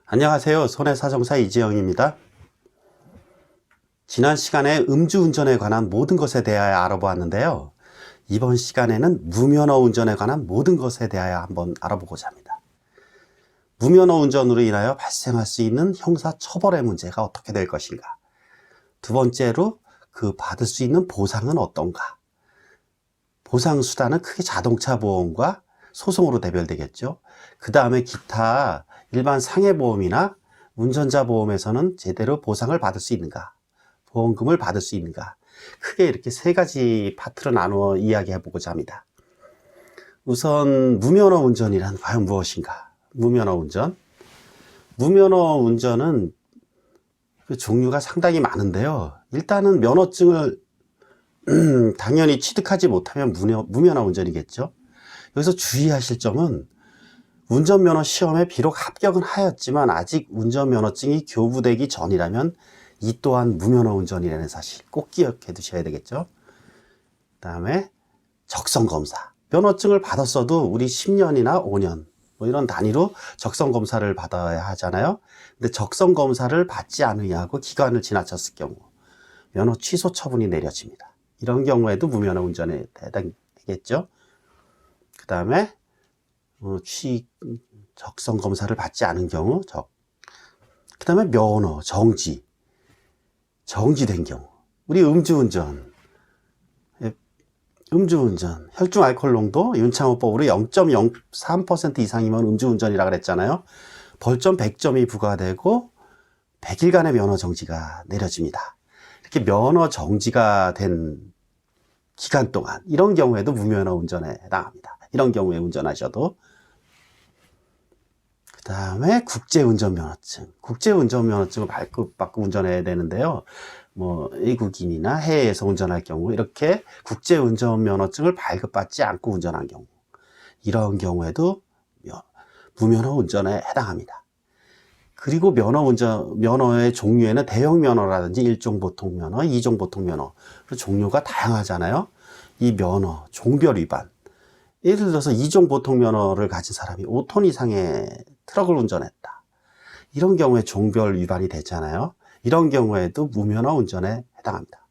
안녕하세요. 손해사정사 이지영입니다. 지난 시간에 음주운전에 관한 모든 것에 대하여 알아보았는데요. 이번 시간에는 무면허 운전에 관한 모든 것에 대하여 한번 알아보고자 합니다. 무면허 운전으로 인하여 발생할 수 있는 형사처벌의 문제가 어떻게 될 것인가. 두 번째로 받을 수 있는 보상은 어떤가. 보상수단은 크게 자동차 보험과 소송으로 대별되겠죠. 그 다음에 기타 일반 상해보험이나 운전자 보험에서는 제대로 보상을 받을 수 있는가, 보험금을 받을 수 있는가, 크게 이렇게 세 가지 파트로 나누어 이야기해 보고자 합니다. 우선 무면허 운전이란 과연 무엇인가? 무면허 운전. 무면허 운전은 종류가 상당히 많은데요. 일단은 면허증을 당연히 취득하지 못하면 무면허 운전이겠죠. 여기서 주의하실 점은 운전면허 시험에 비록 합격은 하였지만 아직 운전면허증이 교부되기 전이라면 이 또한 무면허 운전이라는 사실 꼭 기억해 두셔야 되겠죠. 그 다음에 적성검사. 면허증을 받았어도 우리 10년이나 5년 이런 단위로 적성검사를 받아야 하잖아요. 근데 적성검사를 받지 않으냐고 기간을 지나쳤을 경우 면허 취소 처분이 내려집니다. 이런 경우에도 무면허 운전에 해당되겠죠. 그 다음에 적성 검사를 받지 않은 경우, 그 다음에 면허 정지된 경우, 우리 음주운전, 혈중 알코올 농도 윤창호법으로 0.03% 이상이면 음주운전이라고 그랬잖아요. 벌점 100점이 부과되고 100일간의 면허 정지가 내려집니다. 이렇게 면허 정지가 된 기간 동안 이런 경우에도 무면허 운전에 해당합니다. 이런 경우에 운전하셔도. 그 다음에 국제운전면허증. 국제운전면허증을 발급받고 운전해야 되는데요. 외국인이나 해외에서 운전할 경우 이렇게 국제운전면허증을 발급받지 않고 운전한 경우 이런 경우에도 무면허 운전에 해당합니다. 그리고 면허의 종류에는 대형 면허라든지 1종 보통 면허, 2종 보통 면허 종류가 다양하잖아요. 이 면허 종별 위반, 예를 들어서 2종 보통 면허를 가진 사람이 5톤 이상의 트럭을 운전했다. 이런 경우에 종별 위반이 됐잖아요. 이런 경우에도 무면허 운전에 해당합니다.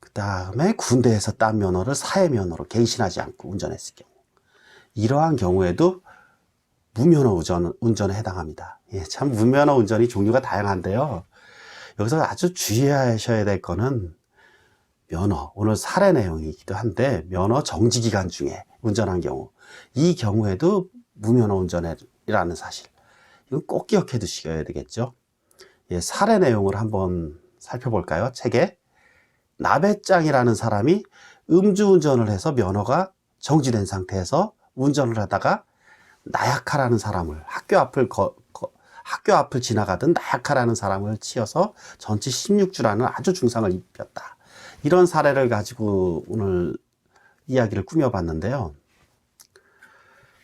그 다음에 군대에서 딴 면허를 사회 면허로 갱신하지 않고 운전했을 경우 이러한 경우에도 무면허 운전에 해당합니다. 참 무면허 운전이 종류가 다양한데요. 여기서 아주 주의하셔야 될 거는 면허, 오늘 사례 내용이기도 한데 면허 정지 기간 중에 운전한 경우 이 경우에도 무면허 운전이라는 사실 이건 꼭 기억해 두셔야 되겠죠. 사례 내용을 한번 살펴볼까요? 책에 나배짱이라는 사람이 음주운전을 해서 면허가 정지된 상태에서 운전을 하다가 나약하라는 사람을 학교 앞을 지나가던 나약하라는 사람을 치어서 전치 16주라는 아주 중상을 입혔다. 이런 사례를 가지고 오늘 이야기를 꾸며봤는데요.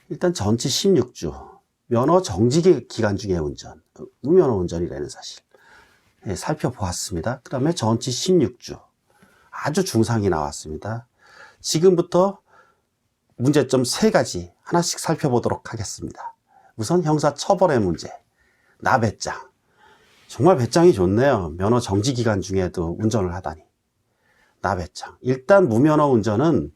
일단 전치 16주 면허 정지 기간 중에 운전, 무면허 운전이라는 사실 살펴보았습니다. 그 다음에 전치 16주 아주 중상이 나왔습니다. 지금부터 문제점 3가지 하나씩 살펴보도록 하겠습니다. 우선 형사처벌의 문제, 나배짱. 정말 배짱이 좋네요. 면허 정지 기간 중에도 운전을 하다니. 나배짱. 일단 무면허 운전은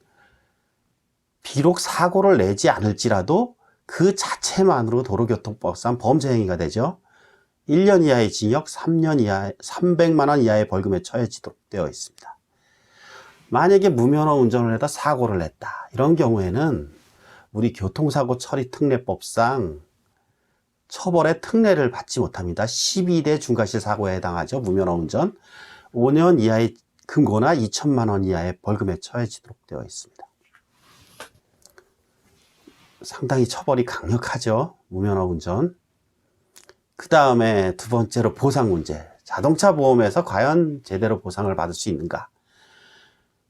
비록 사고를 내지 않을지라도 그 자체만으로 도로교통법상 범죄 행위가 되죠. 1년 이하의 징역, 3년 이하의 300만 원 이하의 벌금에 처해지도록 되어 있습니다. 만약에 무면허 운전을 해다 사고를 냈다. 이런 경우에는 우리 교통사고 처리 특례법상 처벌의 특례를 받지 못합니다. 12대 중과실 사고에 해당하죠. 무면허 운전. 5년 이하의 금고나 2천만 원 이하의 벌금에 처해지도록 되어 있습니다. 상당히 처벌이 강력하죠. 무면허 운전. 그 다음에 두 번째로 보상 문제. 자동차 보험에서 과연 제대로 보상을 받을 수 있는가?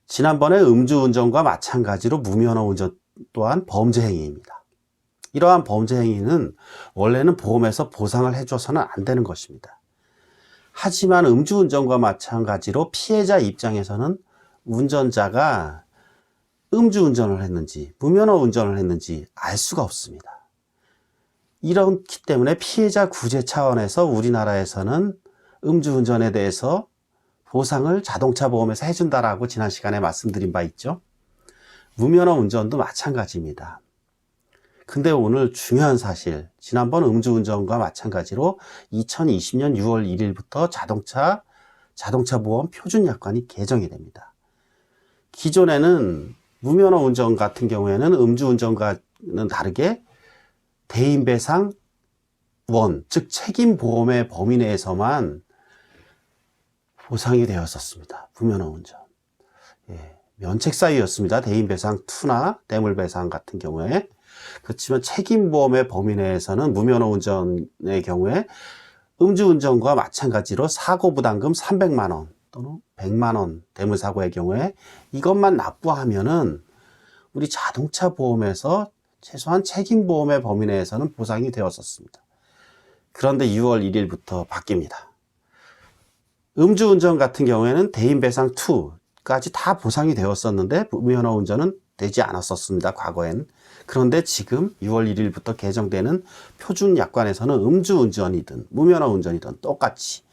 지난번에 음주운전과 마찬가지로 무면허 운전 또한 범죄 행위입니다. 이러한 범죄 행위는 원래는 보험에서 보상을 해줘서는 안 되는 것입니다. 하지만 음주운전과 마찬가지로 피해자 입장에서는 운전자가 음주운전을 했는지 무면허 운전을 했는지 알 수가 없습니다. 이렇기 때문에 피해자 구제 차원에서 우리나라에서는 음주운전에 대해서 보상을 자동차 보험에서 해준다라고 지난 시간에 말씀드린 바 있죠. 무면허 운전도 마찬가지입니다. 근데 오늘 중요한 사실, 지난번 음주운전과 마찬가지로 2020년 6월 1일부터 자동차 보험 표준약관이 개정이 됩니다. 기존에는 무면허 운전 같은 경우에는 음주운전과는 다르게 대인배상 원, 즉 책임보험의 범위 내에서만 보상이 되었었습니다. 무면허 운전. 면책 사유였습니다. 대인배상 2나 뇌물배상 같은 경우에. 그렇지만 책임보험의 범위 내에서는 무면허 운전의 경우에 음주운전과 마찬가지로 사고부담금 300만 원 또는 100만 원 뇌물사고의 경우에 이것만 납부하면은 우리 자동차 보험에서 최소한 책임보험의 범위 내에서는 보상이 되었었습니다. 그런데 6월 1일부터 바뀝니다. 음주운전 같은 경우에는 대인배상 2까지 다 보상이 되었었는데 무면허 운전은 되지 않았었습니다. 과거에는. 그런데 지금 6월 1일부터 개정되는 표준약관에서는 음주운전이든 무면허 운전이든 똑같이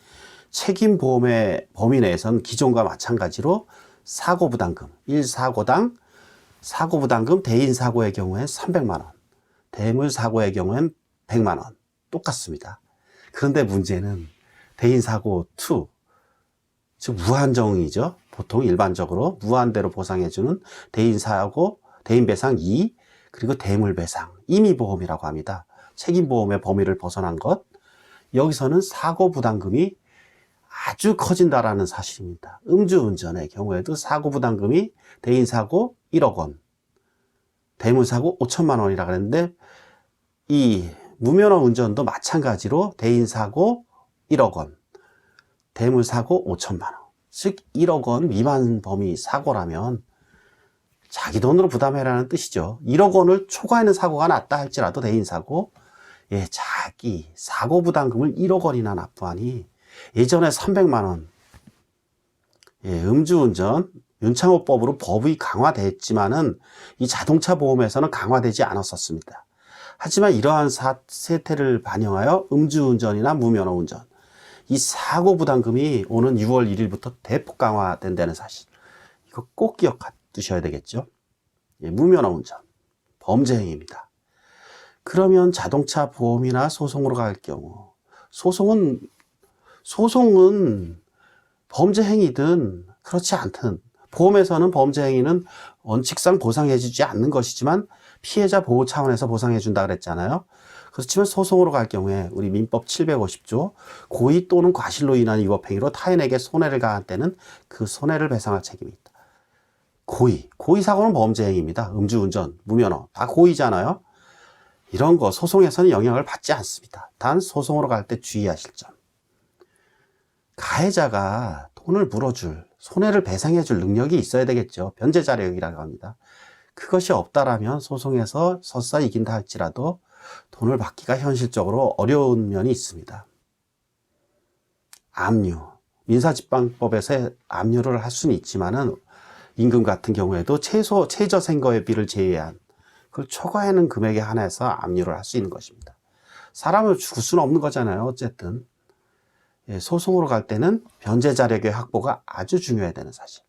책임보험의 범위 내에서는 기존과 마찬가지로 사고부담금, 1사고당 사고부담금 대인사고의 경우엔 300만 원, 뇌물사고의 경우엔 100만 원 똑같습니다. 그런데 문제는 대인사고 2, 즉 무한정이죠. 보통 일반적으로 무한대로 보상해주는 대인사고, 대인배상 2, 그리고 뇌물배상, 임의보험이라고 합니다. 책임보험의 범위를 벗어난 것. 여기서는 사고부담금이 아주 커진다라는 사실입니다. 음주운전의 경우에도 사고부담금이 대인사고 1억 원, 뇌물사고 5천만 원이라고 했는데 이 무면허 운전도 마찬가지로 대인사고 1억 원, 뇌물사고 5천만 원. 즉 1억 원 미만 범위 사고라면 자기 돈으로 부담해라는 뜻이죠. 1억 원을 초과하는 사고가 났다 할지라도 대인사고, 자기 사고부담금을 1억 원이나 납부하니 예전에 300만 원, 음주운전 윤창호법으로 법이 강화됐지만은 이 자동차 보험에서는 강화되지 않았었습니다. 하지만 이러한 세태를 반영하여 음주운전이나 무면허 운전, 이 사고부담금이 오는 6월 1일부터 대폭 강화된다는 사실, 이거 꼭 기억두셔야 되겠죠. 무면허 운전, 범죄 행위입니다. 그러면 자동차 보험이나 소송으로 갈 경우, 소송은 범죄 행위든 그렇지 않든, 보험에서는 범죄 행위는 원칙상 보상해주지 않는 것이지만 피해자 보호 차원에서 보상해준다 그랬잖아요. 그렇지만 소송으로 갈 경우에 우리 민법 750조 고의 또는 과실로 인한 위법행위로 타인에게 손해를 가한 때는 그 손해를 배상할 책임이 있다. 고의 사고는 범죄 행위입니다. 음주운전, 무면허 다 고의잖아요. 이런 거 소송에서는 영향을 받지 않습니다. 단 소송으로 갈 때 주의하실 점. 가해자가 돈을 물어줄, 손해를 배상해줄 능력이 있어야 되겠죠. 변제 자력이라고 합니다. 그것이 없다라면 소송에서 설사 이긴다 할지라도 돈을 받기가 현실적으로 어려운 면이 있습니다. 압류, 민사집행법에서 압류를 할 수는 있지만은 임금 같은 경우에도 최저생계비를 제외한 그걸 초과하는 금액에 한해서 압류를 할 수 있는 것입니다. 사람을 죽을 수는 없는 거잖아요. 어쨌든 소송으로 갈 때는 변제 자력의 확보가 아주 중요해야 되는 사실.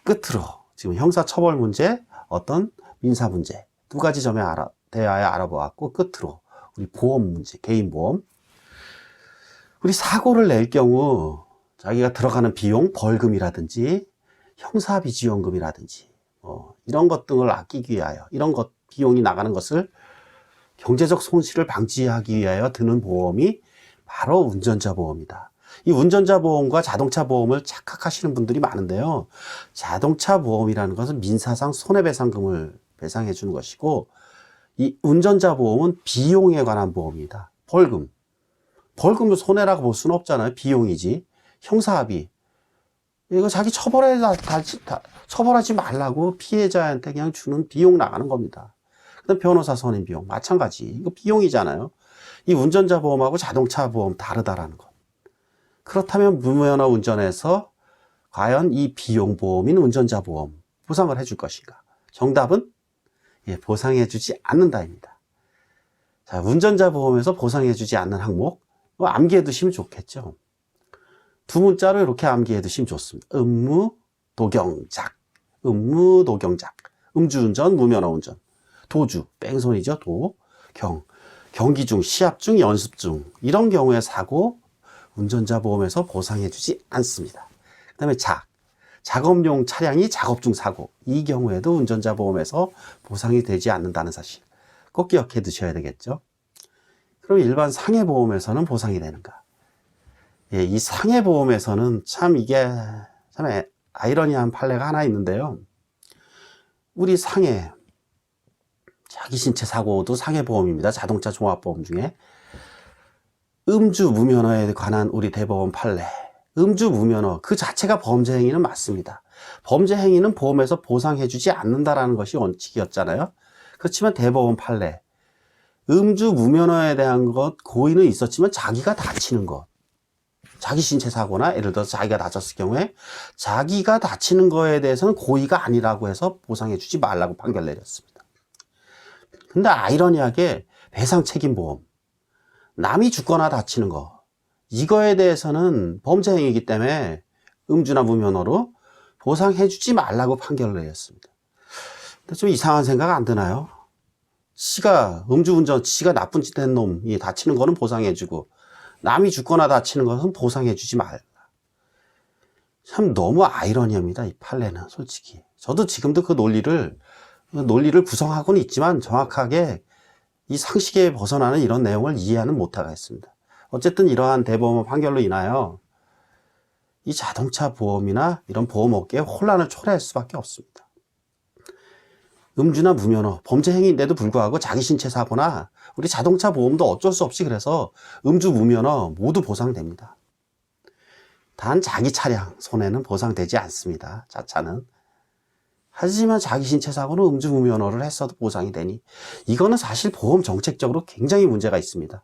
끝으로 지금 형사처벌 문제, 어떤 민사 문제 두 가지 점에 대하여 알아보았고, 끝으로 우리 보험 문제, 개인보험. 우리 사고를 낼 경우 자기가 들어가는 비용, 벌금이라든지 형사비지원금이라든지 이런 것 등을 아끼기 위하여, 이런 것 비용이 나가는 것을 경제적 손실을 방지하기 위하여 드는 보험이 바로 운전자 보험이다. 이 운전자 보험과 자동차 보험을 착각하시는 분들이 많은데요. 자동차 보험이라는 것은 민사상 손해배상금을 배상해 주는 것이고, 이 운전자 보험은 비용에 관한 보험입니다. 벌금을 손해라고 볼 수는 없잖아요. 비용이지. 형사합의, 이거 자기 처벌하지 말라고 피해자한테 그냥 주는 비용 나가는 겁니다. 그다음 변호사 선임 비용 마찬가지. 이거 비용이잖아요. 이 운전자 보험하고 자동차 보험 다르다라는 것. 그렇다면 무면허 운전에서 과연 이 비용 보험인 운전자 보험 보상을 해줄 것인가? 정답은 보상해주지 않는다입니다. 자, 운전자 보험에서 보상해주지 않는 항목, 암기해 두시면 좋겠죠. 두 문자로 이렇게 암기해 두시면 좋습니다. 음무, 도경작, 음무, 도경작, 음주운전, 무면허운전, 도주, 뺑소니죠. 도, 경기 중, 시합 중, 연습 중 이런 경우에 사고 운전자 보험에서 보상해주지 않습니다. 그 다음에 작업용 차량이 작업 중 사고, 이 경우에도 운전자 보험에서 보상이 되지 않는다는 사실 꼭 기억해 두셔야 되겠죠. 그럼 일반 상해보험에서는 보상이 되는가? 예, 이 상해보험에서는 참 이게 참 아이러니한 판례가 하나 있는데요. 우리 상해, 자기 신체 사고도 상해보험입니다. 자동차 종합보험 중에 음주 무면허에 관한 우리 대법원 판례, 음주 무면허 그 자체가 범죄 행위는 맞습니다. 범죄 행위는 보험에서 보상해주지 않는다라는 것이 원칙이었잖아요. 그렇지만 대법원 판례, 음주 무면허에 대한 것 고의는 있었지만 자기가 다치는 것, 자기 신체 사고나 예를 들어서 자기가 다쳤을 경우에 자기가 다치는 거에 대해서는 고의가 아니라고 해서 보상해주지 말라고 판결 내렸습니다. 근데 아이러니하게 배상책임보험, 남이 죽거나 다치는 거, 이거에 대해서는 범죄 행위이기 때문에 음주나 무면허로 보상해주지 말라고 판결을 내렸습니다. 근데 좀 이상한 생각 안 드나요? 음주운전, 지가 나쁜 짓 한 놈이 다치는 거는 보상해주고 남이 죽거나 다치는 것은 보상해주지 말라. 참 너무 아이러니합니다. 이 판례는 솔직히. 저도 지금도 그 논리를 구성하고는 있지만 정확하게 이 상식에 벗어나는 이런 내용을 이해하는 못하겠습니다. 어쨌든 이러한 대법원 판결로 인하여 이 자동차 보험이나 이런 보험업계에 혼란을 초래할 수밖에 없습니다. 음주나 무면허, 범죄 행위인데도 불구하고 자기 신체 사고나 우리 자동차 보험도 어쩔 수 없이 그래서 음주 무면허 모두 보상됩니다. 단 자기 차량 손해는 보상되지 않습니다. 자차는. 하지만 자기 신체 사고는 음주 무면허를 했어도 보상이 되니 이거는 사실 보험 정책적으로 굉장히 문제가 있습니다.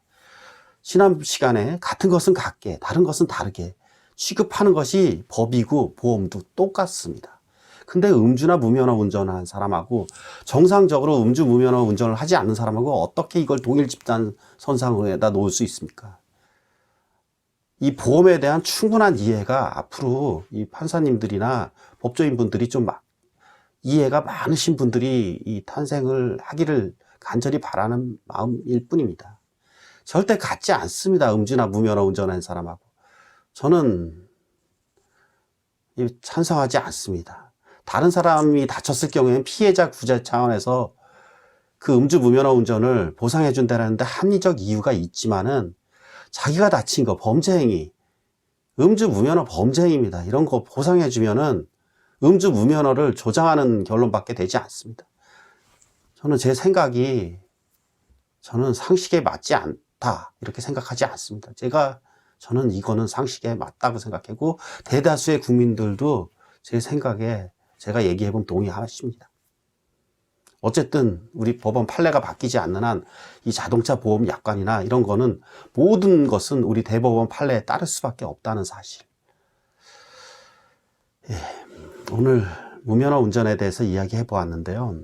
지난 시간에 같은 것은 같게 다른 것은 다르게 취급하는 것이 법이고 보험도 똑같습니다. 근데 음주나 무면허 운전한 사람하고 정상적으로 음주 무면허 운전을 하지 않는 사람하고 어떻게 이걸 동일 집단 선상에다 놓을 수 있습니까? 이 보험에 대한 충분한 이해가 앞으로 이 판사님들이나 법조인분들이 좀 이해가 많으신 분들이 이 탄생을 하기를 간절히 바라는 마음일 뿐입니다. 절대 같지 않습니다. 음주나 무면허 운전한 사람하고. 저는 찬성하지 않습니다. 다른 사람이 다쳤을 경우에는 피해자 구제 차원에서 그 음주 무면허 운전을 보상해 준다는데 합리적 이유가 있지만은 자기가 다친 거 범죄 행위, 음주 무면허 범죄 행위입니다. 이런 거 보상해 주면은 음주 무면허를 조장하는 결론밖에 되지 않습니다. 저는 제 생각이 저는 상식에 맞지 않다 이렇게 생각하지 않습니다. 저는 이거는 상식에 맞다고 생각하고 대다수의 국민들도 제 생각에 제가 얘기해보면 동의하십니다. 어쨌든 우리 법원 판례가 바뀌지 않는 한 이 자동차 보험 약관이나 이런 거는 모든 것은 우리 대법원 판례에 따를 수밖에 없다는 사실. 예, 오늘 무면허 운전에 대해서 이야기해 보았는데요.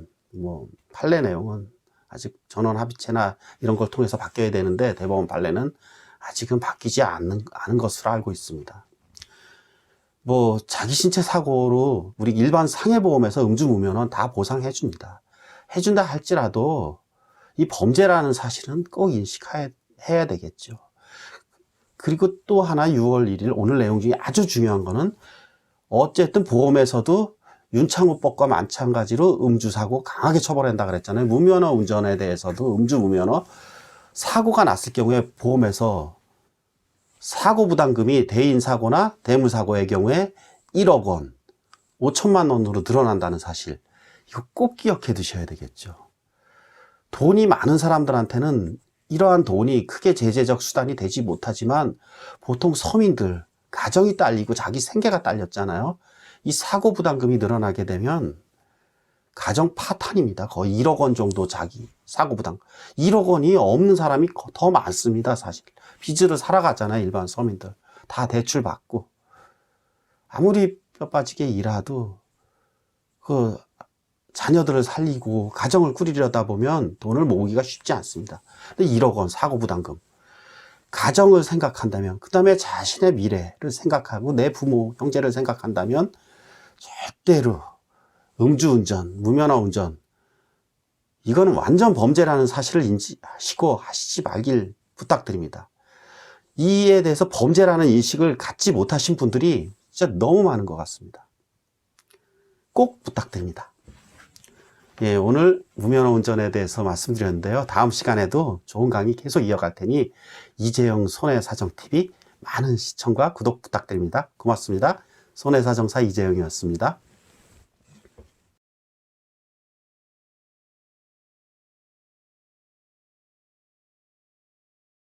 판례 내용은 아직 전원 합의체나 이런 걸 통해서 바뀌어야 되는데 대법원 판례는 아직은 바뀌지 않는 것으로 알고 있습니다. 자기 신체 사고로 우리 일반 상해보험에서 음주 무면허는 다 보상해 줍니다. 해준다 할지라도 이 범죄라는 사실은 꼭 인식해야 되겠죠. 그리고 또 하나 6월 1일 오늘 내용 중에 아주 중요한 거는 어쨌든 보험에서도 윤창호법과 마찬가지로 음주사고 강하게 처벌한다 그랬잖아요. 무면허 운전에 대해서도 음주 무면허 사고가 났을 경우에 보험에서 사고 부담금이 대인 사고나 대물 사고의 경우에 1억 원, 5천만 원으로 늘어난다는 사실. 이거 꼭 기억해 두셔야 되겠죠. 돈이 많은 사람들한테는 이러한 돈이 크게 제재적 수단이 되지 못하지만 보통 서민들, 가정이 딸리고 자기 생계가 딸렸잖아요. 이 사고 부담금이 늘어나게 되면 가정 파탄입니다. 거의 1억 원 정도 자기 사고 부담. 1억 원이 없는 사람이 더 많습니다. 사실. 빚으로 살아가잖아요. 일반 서민들. 다 대출 받고. 아무리 뼈 빠지게 일해도 자녀들을 살리고 가정을 꾸리려다 보면 돈을 모으기가 쉽지 않습니다. 근데 1억 원 사고부담금, 가정을 생각한다면, 그 다음에 자신의 미래를 생각하고 내 부모, 형제를 생각한다면 절대로 음주운전, 무면허 운전, 이거는 완전 범죄라는 사실을 인지하시고 하시지 말길 부탁드립니다. 이에 대해서 범죄라는 인식을 갖지 못하신 분들이 진짜 너무 많은 것 같습니다. 꼭 부탁드립니다. 예, 오늘 무면허 운전에 대해서 말씀드렸는데요. 다음 시간에도 좋은 강의 계속 이어갈 테니 이재용 손해사정TV 많은 시청과 구독 부탁드립니다. 고맙습니다. 손해사정사 이재용이었습니다.